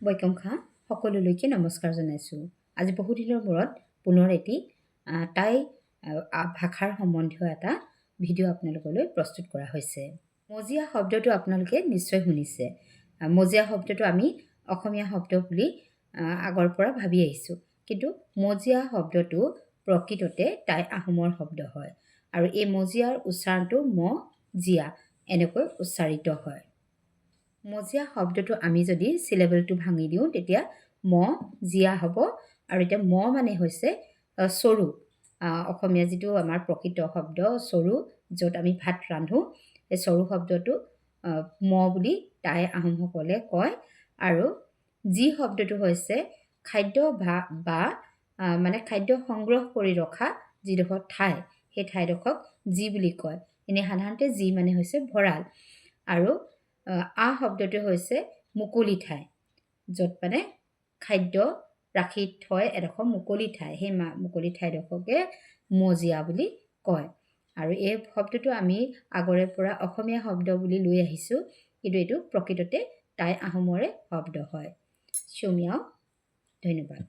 বৈকংখা সকলোলৈকে নমস্কাৰ জনাইছোঁ। আজি বহুদিনৰ মূৰত পুনৰ এটি টাই ভাষাৰ সম্বন্ধীয় এটা ভিডিঅ' আপোনালোকলৈ প্ৰস্তুত কৰা হৈছে। মজিয়া শব্দটো আপোনালোকে নিশ্চয় শুনিছে। মজিয়া শব্দটো আমি অসমীয়া শব্দ বুলি আগৰ পৰা ভাবি আহিছোঁ, কিন্তু মজিয়া শব্দটো প্ৰকৃততে টাই আহোমৰ শব্দ হয় আৰু এই মজিয়াৰ উচ্চাৰণটো জিয়া এনেকৈ উচ্চাৰিত হয়। মজিয়া শব্দটো আমি যদি চিলেবলটো ভাঙি দিওঁ তেতিয়া জিয়া হ'ব আৰু এতিয়া মানে হৈছে চৰু। অসমীয়া যিটো আমাৰ প্ৰকৃত শব্দ চৰু, য'ত আমি ভাত ৰান্ধোঁ, এই চৰু শব্দটো বুলি টাই আহোমসকলে কয়। আৰু যি শব্দটো হৈছে খাদ্য বা মানে খাদ্য সংগ্ৰহ কৰি ৰখা যিডোখৰ ঠাই, সেই ঠাইডোখৰক যি বুলি কয়। এনেই সাধাৰণতে যি মানে হৈছে ভঁৰাল, আৰু শব্দটো হৈছে মুকলি ঠাই, য'ত মানে খাদ্য ৰাখি থয় এডোখৰ মুকলি ঠাই, সেই মুকলি ঠাইডোখৰকে মজিয়া বুলি কয়। আৰু এই শব্দটো আমি আগৰে পৰা অসমীয়া শব্দ বুলি লৈ আহিছোঁ, কিন্তু এইটো প্ৰকৃততে টাই আহোমৰে শব্দ হয়। ধন্যবাদ।